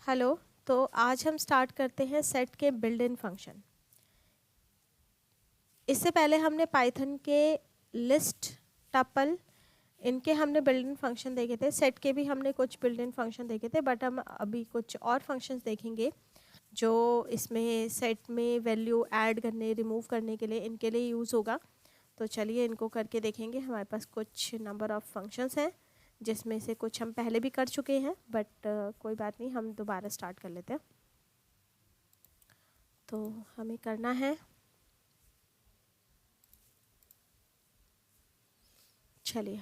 Hello. तो आज हम स्टार्ट करते हैं सेट के बिल्ड इन फंक्शन। इससे पहले हमने पाइथन के लिस्ट, टपल, इनके हमने बिल्ड इन फंक्शन देखे थे। सेट के भी हमने कुछ बिल्ड इन फंक्शन देखे थे, बट हम अभी कुछ और फंक्शंस देखेंगे जो इसमें सेट में वैल्यू ऐड करने, रिमूव करने के लिए, इनके लिए यूज़ होगा। तो चलिए इनको करके देखेंगे। हमारे पास कुछ नंबर ऑफ़ फंक्शंस हैं जिसमें से कुछ हम पहले भी कर चुके हैं, बट कोई बात नहीं, हम दोबारा स्टार्ट कर लेते हैं। तो हमें करना है, चलिए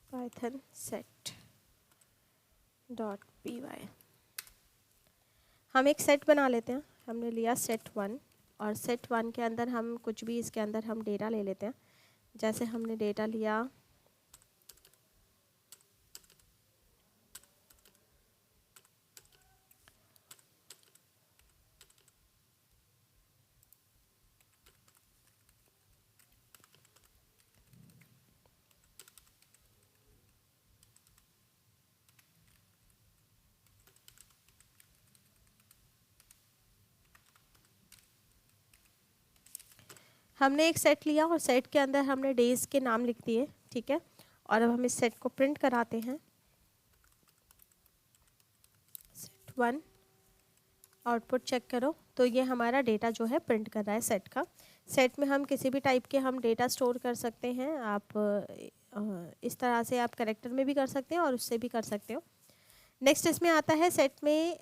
Python set dot P Y, हम एक सेट बना लेते हैं। हमने लिया सेट 1 और सेट 1 के अंदर हम कुछ भी इसके अंदर हम डेटा ले लेते हैं। जैसे हमने डेटा लिया हमने एक सेट लिया और सेट के अंदर हमने डेज के नाम लिख दिए, ठीक है। और अब हम इस सेट को प्रिंट कराते हैं। सेट 1 आउटपुट चेक करो, तो ये हमारा डेटा जो है प्रिंट कर रहा है सेट का। सेट में हम किसी भी टाइप के हम डेटा स्टोर कर सकते हैं। आप इस तरह से आप कैरेक्टर में भी कर सकते हैं और उससे भी कर सकते हो। नेक्स्ट इसमें आता है सेट में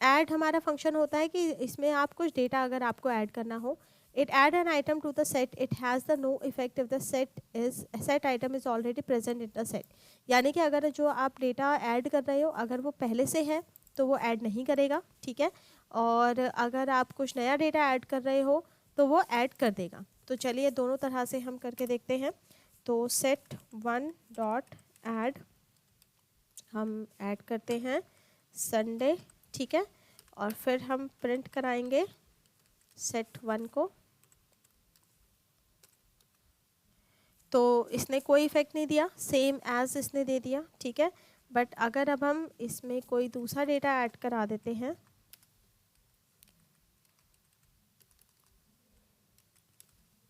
ऐड हमारा फंक्शन होता है कि इसमें आप कुछ डेटा अगर आपको ऐड करना हो, it add an item to the set, it has the no effect if the set item is already present in the set. यानी कि अगर जो आप डेटा ऐड कर रहे हो अगर वो पहले से है तो वो ऐड नहीं करेगा, ठीक है। और अगर आप कुछ नया डेटा ऐड कर रहे हो तो वो ऐड कर देगा। तो चलिए दोनों तरह से हम करके देखते हैं। तो सेट 1 डॉट ऐड, हम ऐड करते हैं संडे, ठीक है। और फिर हम प्रिंट कराएंगे सेट 1 को। तो इसने कोई इफेक्ट नहीं दिया, सेम एज इसने दे दिया, ठीक है। बट अगर अब हम इसमें कोई दूसरा डेटा ऐड करा देते हैं,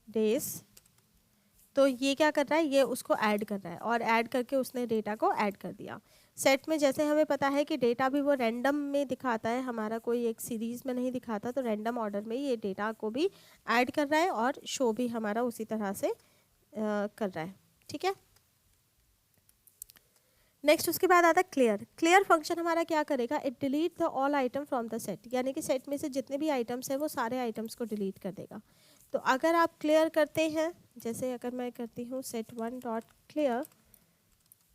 डेज, तो ये क्या कर रहा है, ये उसको ऐड कर रहा है और ऐड करके उसने डेटा को ऐड कर दिया। सेट में जैसे हमें पता है कि डेटा भी वो रैंडम में दिखाता है, हमारा कोई एक सीरीज़ में नहीं दिखाता, तो रैंडम ऑर्डर में ये डेटा को भी ऐड कर रहा है और शो भी हमारा उसी तरह से कर रहा है, ठीक है। नेक्स्ट उसके बाद आता है क्लियर। क्लियर फंक्शन हमारा क्या करेगा, it delete the all item from the set, यानी कि सेट में से जितने भी आइटम्स हैं वो सारे आइटम्स को डिलीट कर देगा। तो अगर आप क्लियर करते हैं, जैसे अगर मैं करती हूँ सेट 1 डॉट क्लियर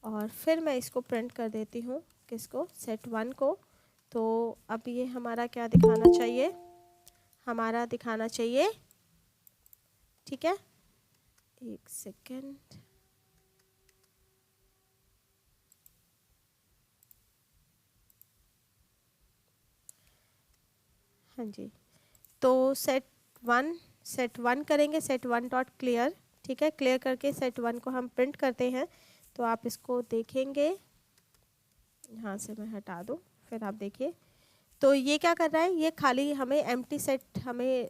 और फिर मैं इसको प्रिंट कर देती हूँ, किसको, सेट 1 को। तो अब ये हमारा क्या दिखाना चाहिए, हमारा दिखाना चाहिए, ठीक है, एक सेकेंड, हाँ जी। तो सेट वन करेंगे, सेट 1 डॉट क्लियर, ठीक है। क्लियर करके सेट 1 को हम प्रिंट करते हैं। तो आप इसको देखेंगे, यहाँ से मैं हटा दूँ, फिर आप देखिए। तो ये क्या कर रहा है, ये खाली हमें एम्प्टी सेट हमें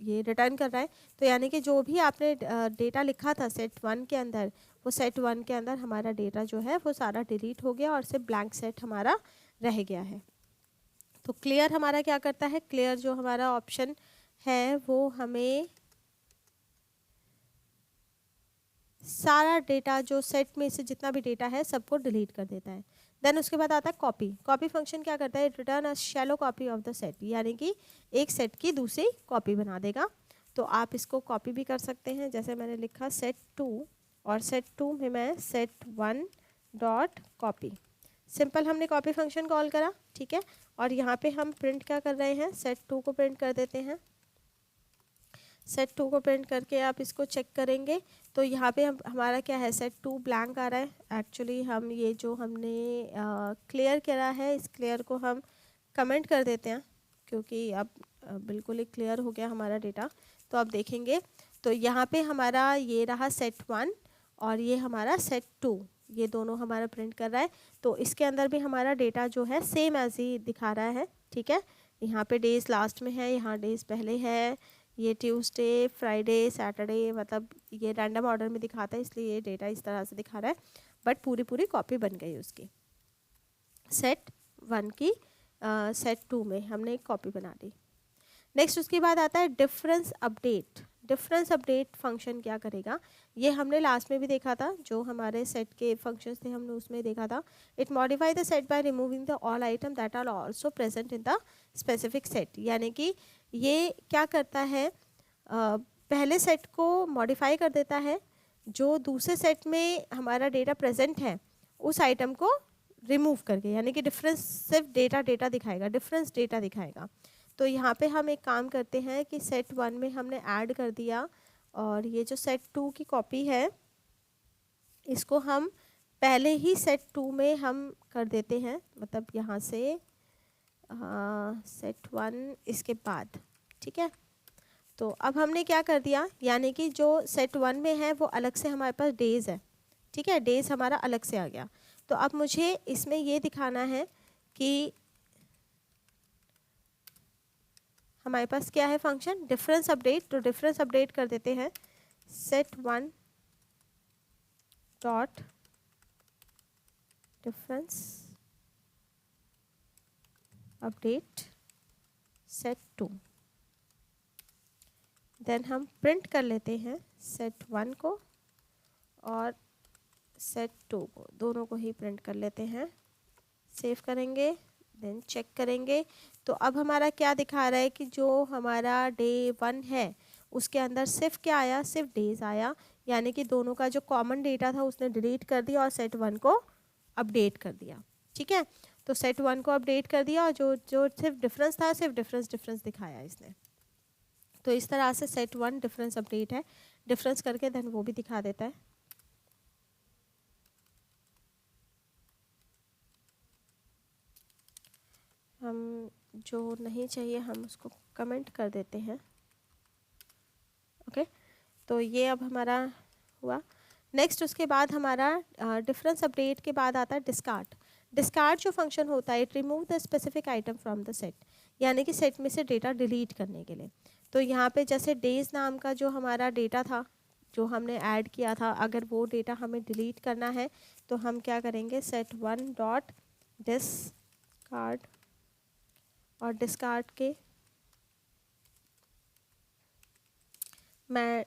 ये रिटर्न कर रहा है। तो यानी कि जो भी आपने डेटा लिखा था सेट 1 के अंदर, वो सेट 1 के अंदर हमारा डेटा जो है वो सारा डिलीट हो गया और सिर्फ ब्लैंक सेट हमारा रह गया है। तो क्लियर हमारा क्या करता है, क्लियर जो हमारा ऑप्शन है वो हमें सारा डेटा जो सेट में से जितना भी डेटा है सबको डिलीट कर देता है। देन उसके बाद आता है कॉपी। कॉपी फंक्शन क्या करता है, return a shallow copy of the set, यानी कि एक सेट की दूसरी कॉपी बना देगा। तो आप इसको कॉपी भी कर सकते हैं, जैसे मैंने लिखा सेट 2 और सेट 2 में मैं सेट 1 डॉट कॉपी, सिंपल हमने कॉपी फंक्शन कॉल करा, ठीक है। और यहाँ पे हम प्रिंट क्या कर रहे हैं, सेट 2 को प्रिंट कर देते हैं। सेट 2 को प्रिंट करके आप इसको चेक करेंगे तो यहाँ पे हमारा क्या है, सेट 2 ब्लैंक आ रहा है। एक्चुअली हम ये जो हमने क्लियर करा है, इस क्लियर को हम कमेंट कर देते हैं क्योंकि अब बिल्कुल ही क्लियर हो गया हमारा डेटा। तो आप देखेंगे तो यहाँ पे हमारा ये रहा सेट 1 और ये हमारा सेट 2, ये दोनों हमारा प्रिंट कर रहा है। तो इसके अंदर भी हमारा डेटा जो है सेम ऐसे ही दिखा रहा है, ठीक है। यहाँ पे डेज लास्ट में है, यहाँ डेज पहले है, ये ट्यूसडे, फ्राइडे, सैटरडे, मतलब ये रैंडम ऑर्डर में दिखाता है, इसलिए ये डेटा इस तरह से दिखा रहा है, बट पूरी पूरी कॉपी बन गई उसकी। सेट 1 की सेट 2 में हमने एक कॉपी बना ली। नेक्स्ट उसके बाद आता है difference update. Difference update function क्या करेगा, ये हमने लास्ट में भी देखा था, जो हमारे सेट के फंक्शंस थे हमने उसमें देखा था। It modify the set by removing the all item that are also present in the specific set. यानी कि ये क्या करता है, पहले सेट को मॉडिफाई कर देता है, जो दूसरे सेट में हमारा डेटा प्रेजेंट है उस आइटम को रिमूव करके, यानी कि डिफरेंस सिर्फ डेटा दिखाएगा, डिफरेंस डेटा दिखाएगा। तो यहाँ पे हम एक काम करते हैं कि सेट 1 में हमने ऐड कर दिया, और ये जो सेट 2 की कॉपी है इसको हम पहले ही सेट 2 में हम कर देते हैं, मतलब यहाँ से सेट 1 इसके बाद, ठीक है। तो अब हमने क्या कर दिया, यानी कि जो सेट 1 में है वो अलग से हमारे पास डेज है, ठीक है, डेज हमारा अलग से आ गया। तो अब मुझे इसमें ये दिखाना है कि हमारे पास क्या है फंक्शन डिफरेंस अपडेट। तो डिफरेंस अपडेट कर देते हैं set 1 dot difference update set 2। Then हम प्रिंट कर लेते हैं सेट 1 को और सेट 2 को, दोनों को ही प्रिंट कर लेते हैं। सेव करेंगे, देन चेक करेंगे। तो अब हमारा क्या दिखा रहा है कि जो हमारा डे 1 है उसके अंदर सिर्फ क्या आया, सिर्फ डेज आया, यानी कि दोनों का जो कॉमन डेटा था उसने डिलीट कर दिया और सेट 1 को अपडेट कर दिया, ठीक है। तो सेट 1 को अपडेट कर दिया और जो जो सिर्फ डिफरेंस था सिर्फ डिफरेंस दिखाया इसने। तो इस तरह से सेट 1 डिफरेंस अपडेट है, डिफरेंस करके देन वो भी दिखा देता है। हम जो नहीं चाहिए हम उसको कमेंट कर देते हैं, ओके। तो ये अब हमारा हुआ। नेक्स्ट उसके बाद हमारा डिफरेंस अपडेट के बाद आता है डिस्कार्ड। डिस्कार्ड जो फंक्शन होता है, it remove the specific item from the set, यानी कि सेट में से डेटा डिलीट करने के लिए। तो यहाँ पे जैसे डेज नाम का जो हमारा डेटा था जो हमने ऐड किया था, अगर वो डेटा हमें डिलीट करना है तो हम क्या करेंगे, सेट 1 डॉट डिस्कार्ड, और डिस्कार्ड के मैं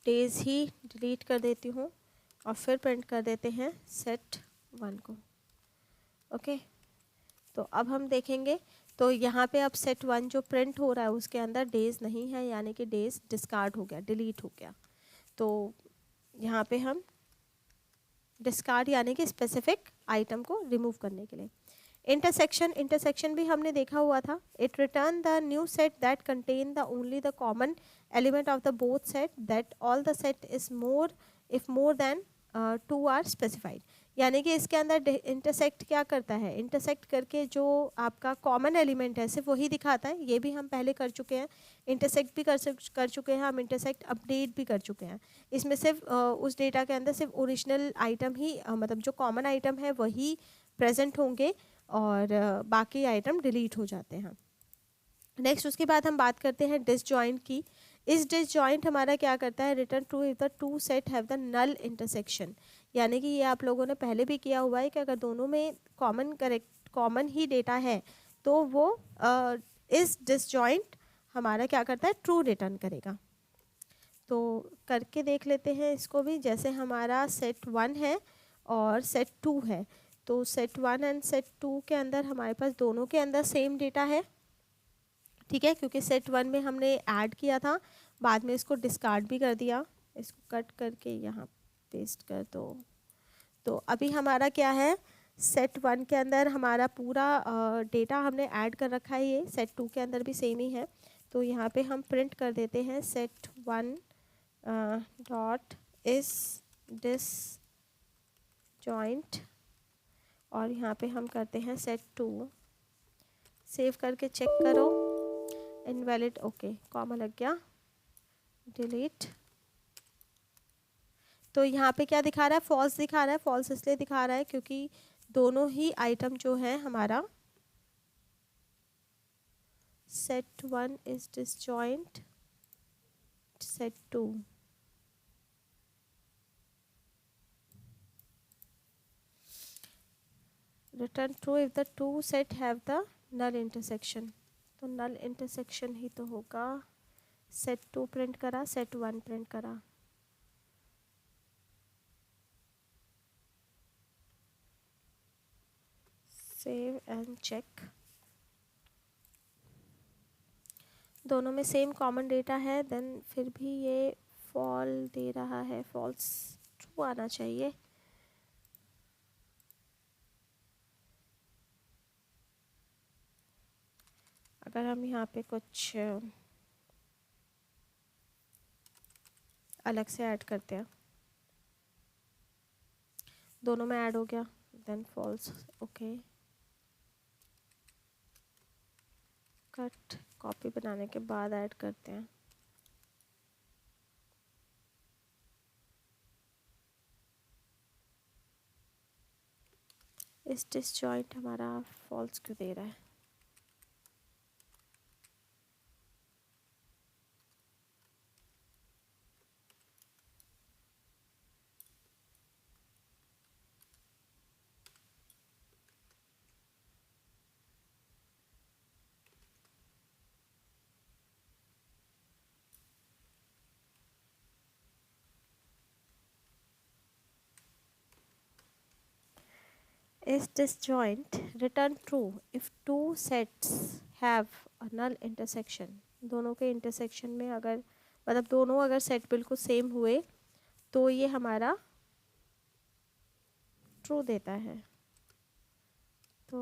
डेज ही डिलीट कर देती हूँ और फिर प्रिंट कर देते हैं सेट 1 को, ओके। तो अब हम देखेंगे, तो यहाँ पे अब सेट 1 जो प्रिंट हो रहा है उसके अंदर डेज नहीं है, यानी कि डेज डिस्कार्ड हो गया, डिलीट हो गया। तो यहाँ पे हम डिस्कार्ड यानी कि स्पेसिफिक आइटम को रिमूव करने के लिए। इंटरसेक्शन भी हमने देखा हुआ था। It return the new set that contain the only the common element of the both set that all the set is more if more than 2 are specified. यानी कि इसके अंदर इंटरसेक्ट क्या करता है, इंटरसेक्ट करके जो आपका कॉमन एलिमेंट है सिर्फ वही दिखाता है। ये भी हम पहले कर चुके हैं, इंटरसेक्ट भी कर चुके हैं हम, इंटरसेक्ट अपडेट भी कर चुके हैं। इसमें सिर्फ उस डेटा के अंदर सिर्फ ओरिजिनल आइटम ही मतलब जो कॉमन आइटम है वही प्रेजेंट होंगे और बाकी आइटम डिलीट हो जाते हैं। नेक्स्ट उसके बाद हम बात करते हैं डिसजॉइंट की। इस डिसजॉइंट हमारा क्या करता है, return true if the two set have the null intersection. यानी कि ये आप लोगों ने पहले भी किया हुआ है कि अगर दोनों में कॉमन ही डेटा है तो वो इस डिसजॉइंट हमारा क्या करता है, ट्रू रिटर्न करेगा। तो करके देख लेते हैं इसको भी। जैसे हमारा सेट 1 है और सेट 2 है, तो सेट 1 एंड सेट 2 के अंदर हमारे पास दोनों के अंदर सेम डेटा है, ठीक है, क्योंकि सेट 1 में हमने ऐड किया था, बाद में इसको डिस्कार्ड भी कर दिया। इसको कट करके यहाँ पेस्ट कर दो। तो अभी हमारा क्या है, सेट 1 के अंदर हमारा पूरा डेटा हमने ऐड कर रखा है, ये सेट 2 के अंदर भी सेम ही है। तो यहाँ पे हम प्रिंट कर देते हैं सेट 1 डॉट इस डिस जॉइंट, और यहाँ पे हम करते हैं सेट 2। सेव करके चेक करो, इनवैलिड, ओके, कॉमा लग गया, डिलीट। तो यहाँ पे क्या दिखा रहा है, फॉल्स दिखा रहा है। फॉल्स इसलिए दिखा रहा है क्योंकि दोनों ही आइटम जो है हमारा set 1 is disjoint set 2। Return true if the two set have the null intersection. तो नल इंटरसेक्शन ही तो होगा, सेट 2 प्रिंट करा, सेट 1 प्रिंट करा। Save and check. दोनों में सेम कॉमन डेटा है, देन फिर भी ये फॉल दे रहा है, फॉल्स ट्रू आना चाहिए। अगर हम यहाँ पे कुछ अलग से ऐड करते हैं, दोनों में ऐड हो गया, then false. Okay, cut copy बनाने के बाद ऐड करते हैं। इस डिसजॉइंट हमारा फॉल्स क्यों दे रहा है? Is disjoint return true if two sets have a null intersection। दोनों के इंटरसेक्शन में अगर, मतलब दोनों अगर सेट बिल्कुल सेम हुए तो ये हमारा ट्रू देता है। तो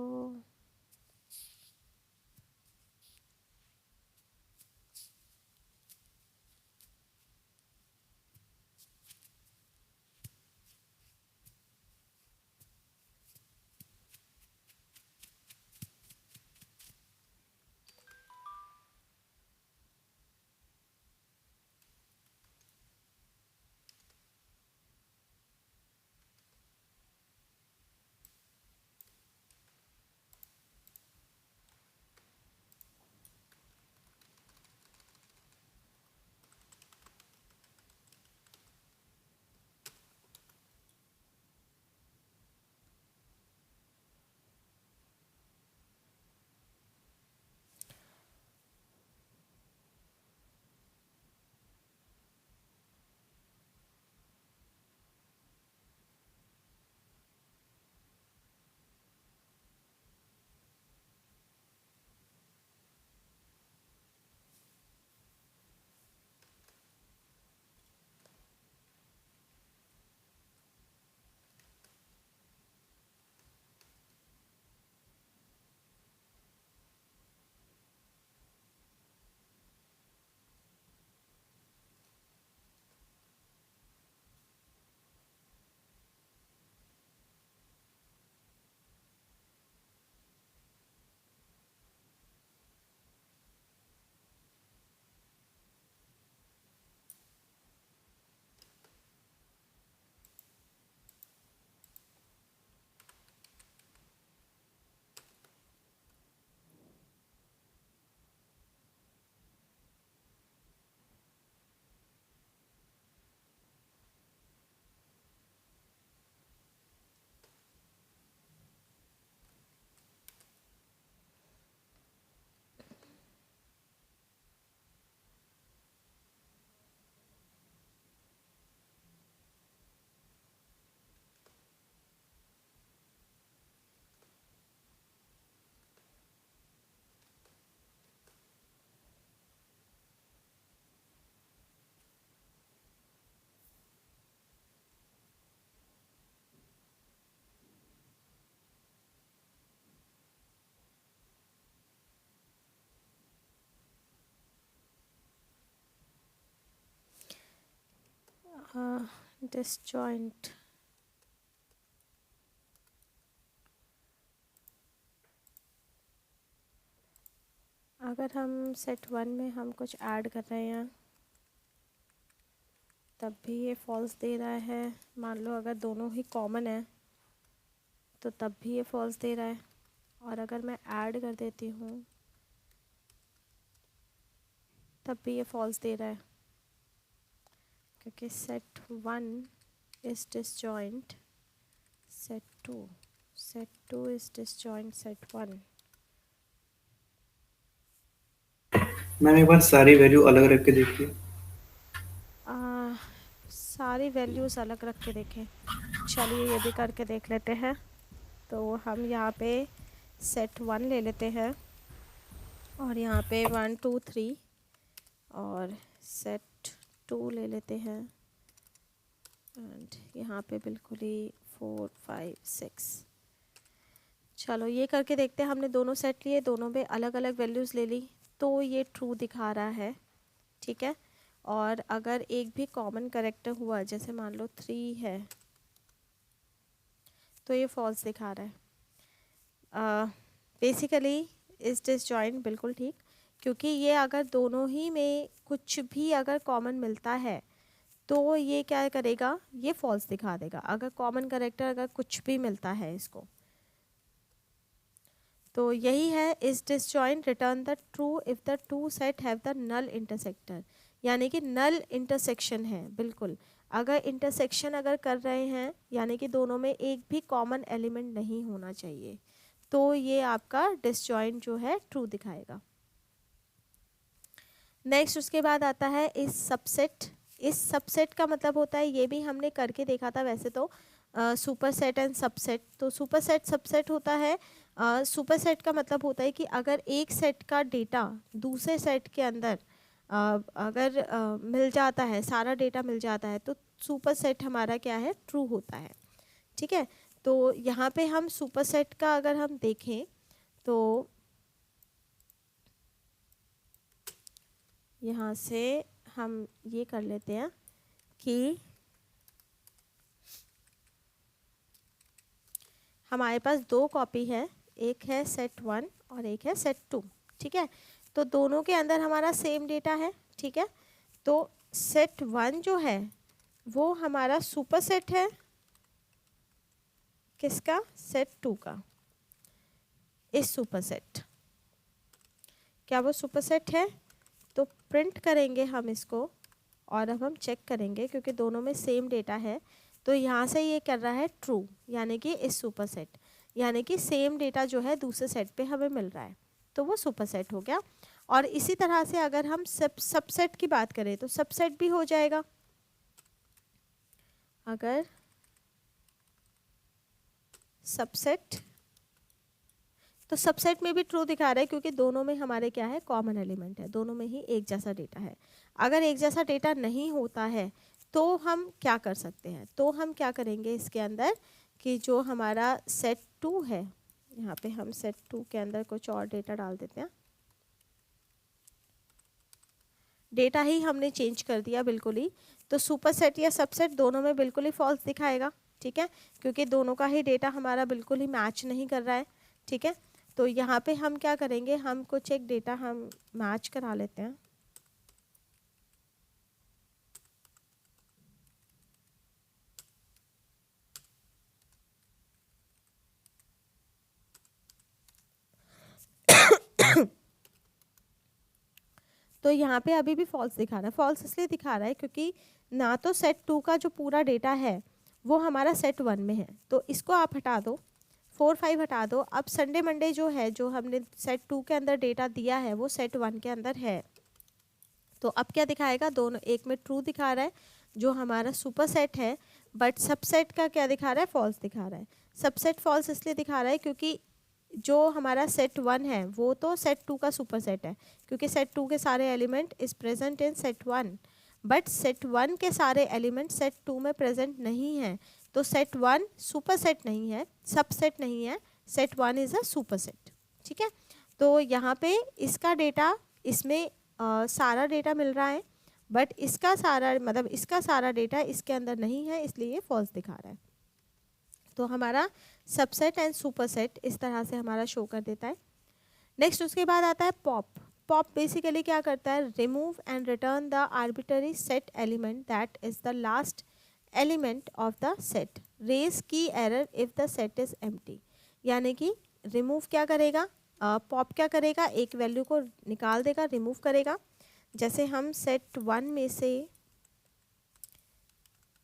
डिसजॉइंट अगर हम सेट 1 में हम कुछ ऐड कर रहे हैं तब भी ये फॉल्स दे रहा है। मान लो अगर दोनों ही कॉमन है तो तब भी ये फॉल्स दे रहा है। और अगर मैं ऐड कर देती हूँ तब भी ये फॉल्स दे रहा है, क्योंकि set 1 is disjoint set 2 is disjoint set 1। Ma'am एक बार सारी वैल्यू अलग रख के देखिए। सारी वैल्यूज़ अलग रख के देखें, चलिए ये भी करके देख लेते हैं। तो हम यहाँ पे सेट 1 ले लेते हैं और यहाँ पे 1 2 3 और सेट 2 ले लेते हैं एंड यहाँ पे बिल्कुल ही 4 5 6। चलो ये करके देखते हैं। हमने दोनों सेट लिए, दोनों में अलग अलग वैल्यूज़ ले ली, तो ये ट्रू दिखा रहा है, ठीक है। और अगर एक भी कॉमन करेक्टर हुआ, जैसे मान लो 3 है, तो ये फॉल्स दिखा रहा है। बेसिकली इस डिसजॉइंट बिल्कुल ठीक, क्योंकि ये अगर दोनों ही में कुछ भी अगर कॉमन मिलता है तो ये क्या करेगा, ये फॉल्स दिखा देगा। अगर कॉमन करेक्टर अगर कुछ भी मिलता है इसको, तो यही है इस disjoint return the true if the two set have the null intersection, यानी कि नल इंटरसेक्शन है बिल्कुल। अगर इंटरसेक्शन अगर कर रहे हैं यानी कि दोनों में एक भी कॉमन एलिमेंट नहीं होना चाहिए, तो ये आपका डिसजॉइंट जो है ट्रू दिखाएगा। नेक्स्ट उसके बाद आता है इस सबसेट। इस सबसेट का मतलब होता है, ये भी हमने करके देखा था वैसे तो, सुपर सेट एंड सबसेट। तो सुपर सेट सबसेट होता है, सुपर सेट का मतलब होता है कि अगर एक सेट का डेटा दूसरे सेट के अंदर अगर मिल जाता है, सारा डेटा मिल जाता है, तो सुपर सेट हमारा क्या है, ट्रू होता है, ठीक है। तो यहाँ पे हम सुपर सेट का अगर हम देखें तो यहाँ से हम ये कर लेते हैं कि हमारे पास दो कॉपी है, एक है सेट 1 और एक है सेट 2, ठीक है। तो दोनों के अंदर हमारा सेम डेटा है, ठीक है। तो सेट 1 जो है वो हमारा सुपर सेट है किसका, सेट 2 का। इस सुपर सेट, क्या वो सुपर सेट है? तो प्रिंट करेंगे हम इसको और अब हम चेक करेंगे, क्योंकि दोनों में सेम डेटा है। तो यहाँ से ये कर रहा है ट्रू, यानी कि इस सुपर सेट, यानी कि सेम डेटा जो है दूसरे सेट पे हमें मिल रहा है, तो वो सुपर सेट हो गया। और इसी तरह से अगर हम सबसेट की बात करें तो सबसेट भी हो जाएगा। अगर सबसेट, तो सबसेट में भी ट्रू दिखा रहा है, क्योंकि दोनों में हमारे क्या है, कॉमन एलिमेंट है, दोनों में ही एक जैसा डेटा है। अगर एक जैसा डेटा नहीं होता है तो हम क्या कर सकते हैं, तो हम क्या करेंगे इसके अंदर कि जो हमारा सेट 2 है, यहाँ पे हम सेट 2 के अंदर कुछ और डेटा डाल देते हैं। डेटा ही हमने चेंज कर दिया बिल्कुल ही, तो सुपर सेट या सबसेट दोनों में बिल्कुल ही फॉल्स दिखाएगा, ठीक है, क्योंकि दोनों का ही डेटा हमारा बिल्कुल ही मैच नहीं कर रहा है, ठीक है। तो यहाँ पे हम क्या करेंगे, हम कुछ एक डेटा हम मैच करा लेते हैं। तो यहाँ पे अभी भी फॉल्स दिखा रहा है। फॉल्स इसलिए दिखा रहा है क्योंकि ना तो सेट 2 का जो पूरा डेटा है वो हमारा सेट 1 में है, तो इसको आप हटा दो, 4 5 हटा दो। अब संडे मंडे जो है, जो हमने सेट 2 के अंदर डेटा दिया है वो सेट 1 के अंदर है। तो अब क्या दिखाएगा, दोनों, एक में ट्रू दिखा रहा है जो हमारा सुपर सेट है, बट सबसेट का क्या दिखा रहा है, फॉल्स दिखा रहा है। सबसेट फॉल्स इसलिए दिखा रहा है क्योंकि जो हमारा सेट 1 है वो तो सेट 2 का सुपर सेट है, क्योंकि सेट 2 के सारे element is present in set 1, but set 1 के सारे एलिमेंट सेट 2 में प्रेजेंट नहीं है। तो सेट 1 सुपर सेट नहीं है, सबसेट नहीं है, set 1 is a super set, ठीक है। तो यहाँ पे इसका डेटा, इसमें सारा डेटा मिल रहा है, बट इसका सारा, मतलब इसका सारा डेटा इसके अंदर नहीं है, इसलिए ये फॉल्स दिखा रहा है। तो हमारा सबसेट एंड सुपरसेट इस तरह से हमारा शो कर देता है। नेक्स्ट उसके बाद आता है पॉप। पॉप बेसिकली क्या करता है, remove and return the arbitrary set element that is the last element of the set, raise key error if the set is empty. यानी कि रिमूव क्या करेगा, पॉप क्या करेगा, एक वैल्यू को निकाल देगा, रिमूव करेगा। जैसे हम सेट 1 में से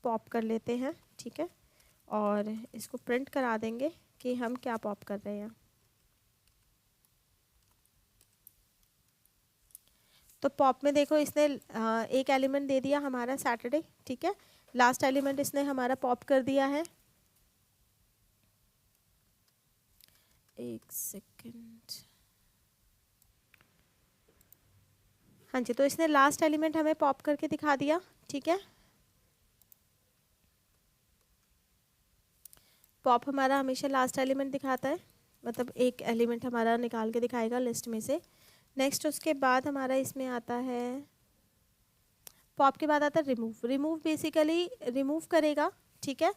पॉप कर लेते हैं, ठीक है, और इसको प्रिंट करा देंगे कि हम क्या पॉप कर रहे हैं। तो पॉप में देखो इसने एक एलिमेंट दे दिया हमारा सैटरडे, ठीक है, लास्ट एलिमेंट इसने हमारा पॉप कर दिया है। एक सेकेंड, हाँ जी, तो इसने लास्ट एलिमेंट हमें पॉप करके दिखा दिया, ठीक है। पॉप हमारा हमेशा लास्ट एलिमेंट दिखाता है, मतलब एक एलिमेंट हमारा निकाल के दिखाएगा लिस्ट में से। नेक्स्ट उसके बाद हमारा इसमें आता है, पॉप के बाद आता है रिमूव। रिमूव बेसिकली रिमूव करेगा, ठीक है,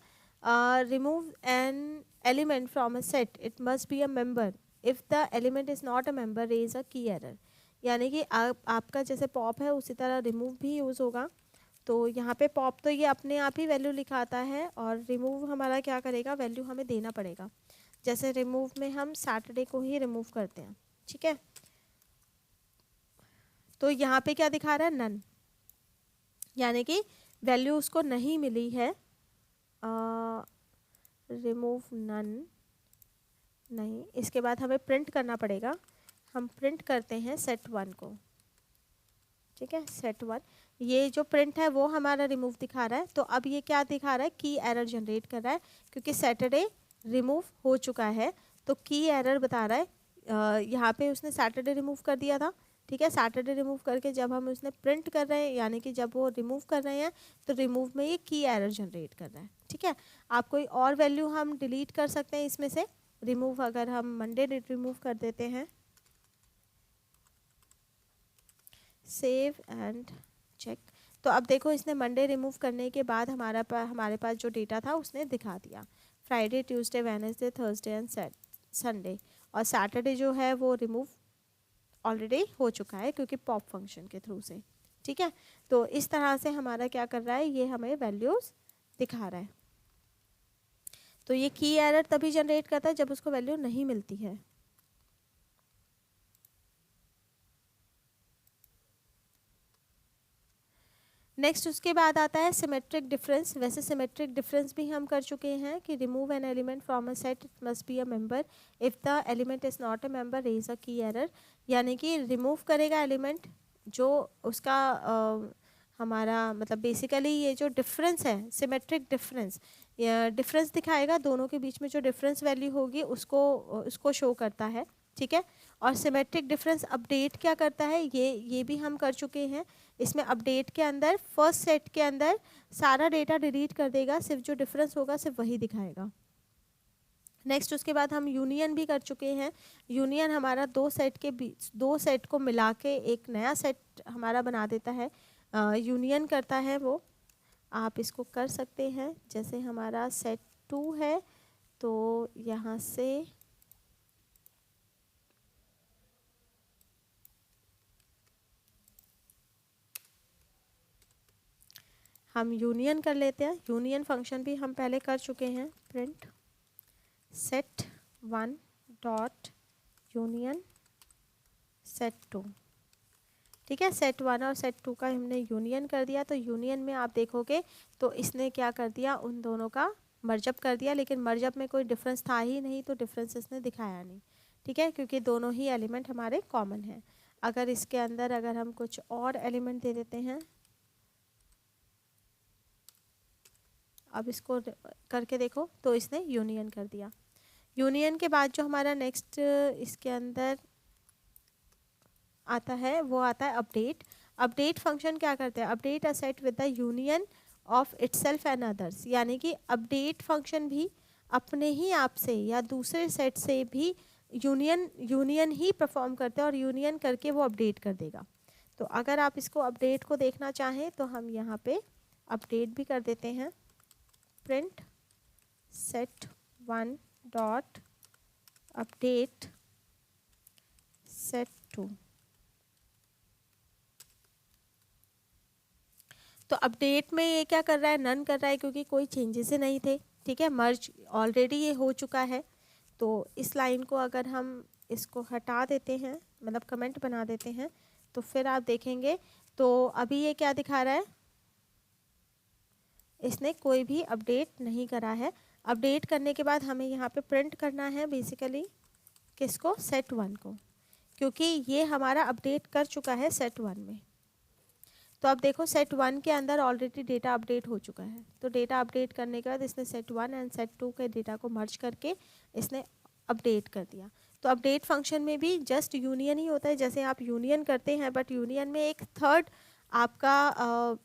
remove an element from a set, it must be a member, if the element is not a member raise a key error. यानी कि आपका जैसे पॉप है उसी तरह रिमूव भी यूज़ होगा। तो यहाँ पे पॉप तो ये अपने आप ही वैल्यू लिखाता है, और रिमूव हमारा क्या करेगा, वैल्यू हमें देना पड़ेगा। जैसे रिमूव में हम सैटरडे को ही रिमूव करते हैं, ठीक है। तो यहाँ पे क्या दिखा रहा है, नन, यानी कि वैल्यू उसको नहीं मिली है। रिमूव नन नहीं, इसके बाद हमें प्रिंट करना पड़ेगा। हम प्रिंट करते हैं सेट 1 को, ठीक है, सेट 1। ये जो प्रिंट है वो हमारा रिमूव दिखा रहा है। तो अब ये क्या दिखा रहा है, की एरर जनरेट कर रहा है, क्योंकि सैटरडे रिमूव हो चुका है तो की एरर बता रहा है। यहाँ पे उसने सैटरडे रिमूव कर दिया था, ठीक है। सैटरडे रिमूव करके जब हम उसने प्रिंट कर रहे हैं, यानी कि जब वो रिमूव कर रहे हैं, तो रिमूव में ये की एरर जनरेट कर रहा है, ठीक है। आप कोई और वैल्यू हम डिलीट कर सकते हैं इसमें से। रिमूव अगर हम मंडे रिमूव कर देते हैं, सेव एंड चेक, तो अब देखो इसने मंडे रिमूव करने के बाद हमारे पास जो डेटा था उसने दिखा दिया, Friday, Tuesday, Wednesday, Thursday and Sunday. और सैटरडे जो है वो रिमूव ऑलरेडी हो चुका है क्योंकि पॉप फंक्शन के थ्रू से, ठीक है। तो इस तरह से हमारा क्या कर रहा है, ये हमें वैल्यूज़ दिखा रहा है। तो ये की एरर तभी जनरेट करता है जब उसको वैल्यू नहीं मिलती है। नेक्स्ट उसके बाद आता है सिमेट्रिक डिफरेंस। वैसे सिमेट्रिक डिफरेंस भी हम कर चुके हैं कि remove an element from a set, it must be a member, if the element is not a member raise a key error. यानी कि रिमूव करेगा एलिमेंट जो उसका हमारा मतलब बेसिकली ये जो डिफरेंस है, सिमेट्रिक डिफरेंस, डिफरेंस दिखाएगा, दोनों के बीच में जो डिफरेंस वैल्यू होगी उसको शो करता है, ठीक है। और सिमेट्रिक डिफरेंस अपडेट क्या करता है, ये भी हम कर चुके हैं। इसमें अपडेट के अंदर फर्स्ट सेट के अंदर सारा डेटा डिलीट कर देगा, सिर्फ जो डिफरेंस होगा सिर्फ वही दिखाएगा। नेक्स्ट उसके बाद हम यूनियन भी कर चुके हैं। यूनियन हमारा दो सेट को मिला के एक नया सेट हमारा बना देता है, यूनियन करता है वो। आप इसको कर सकते हैं, जैसे हमारा सेट 2 है तो यहाँ से हम यूनियन कर लेते हैं। यूनियन फंक्शन भी हम पहले कर चुके हैं, print set 1 dot union set 2, ठीक है। सेट 1 और सेट 2 का हमने यूनियन कर दिया। तो यूनियन में आप देखोगे तो इसने क्या कर दिया, उन दोनों का मर्जअप कर दिया, लेकिन मर्जअप में कोई डिफरेंस था ही नहीं, तो डिफरेंस इसने दिखाया नहीं, ठीक है, क्योंकि दोनों ही एलिमेंट हमारे कॉमन हैं। अगर इसके अंदर अगर हम कुछ और एलिमेंट दे देते हैं, अब इसको करके देखो तो इसने यूनियन कर दिया। यूनियन के बाद जो हमारा नेक्स्ट इसके अंदर आता है वो आता है अपडेट। अपडेट फंक्शन क्या करते हैं, update a set with the union of itself and others. यानी कि अपडेट फंक्शन भी अपने ही आप से या दूसरे सेट से भी यूनियन ही परफॉर्म करते हैं, और यूनियन करके वो अपडेट कर देगा। तो अगर आप इसको अपडेट को देखना चाहें तो हम यहाँ पे अपडेट भी कर देते हैं, print set 1 dot update set 2, तो अपडेट में ये क्या कर रहा है, नन कर रहा है, क्योंकि कोई चेंजेस ही नहीं थे, ठीक है, मर्ज ऑलरेडी ये हो चुका है। तो इस लाइन को अगर हम इसको हटा देते हैं, मतलब कमेंट बना देते हैं, तो फिर आप देखेंगे तो अभी ये क्या दिखा रहा है, इसने कोई भी अपडेट नहीं करा है। अपडेट करने के बाद हमें यहाँ पे प्रिंट करना है बेसिकली किसको, set1 को, क्योंकि ये हमारा अपडेट कर चुका है set1 में। तो अब देखो set1 के अंदर ऑलरेडी डेटा अपडेट हो चुका है। तो डेटा अपडेट करने के बाद इसने set1 एंड set2 के डेटा को मर्ज करके इसने अपडेट कर दिया। तो अपडेट फंक्शन में भी जस्ट यूनियन ही होता है, जैसे आप यूनियन करते हैं, बट यूनियन में एक थर्ड आपका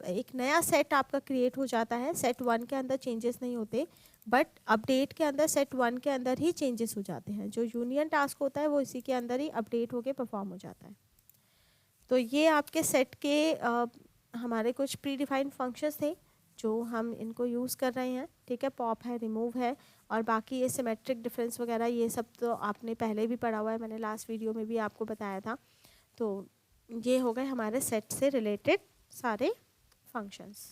एक नया सेट आपका क्रिएट हो जाता है। set1 के अंदर चेंजेस नहीं होते, बट अपडेट के अंदर set1 के अंदर ही चेंजेस हो जाते हैं। जो यूनियन टास्क होता है वो इसी के अंदर ही अपडेट होके परफॉर्म हो जाता है। तो ये आपके सेट के हमारे कुछ प्री डिफाइंड फंक्शंस थे जो हम इनको यूज़ कर रहे हैं, ठीक है। पॉप है, रिमूव है, और बाकी ये सिमेट्रिक डिफरेंस वगैरह ये सब तो आपने पहले भी पढ़ा हुआ है, मैंने लास्ट वीडियो में भी आपको बताया था। तो ये हो गए हमारे सेट से रिलेटेड सारे फंक्शंस।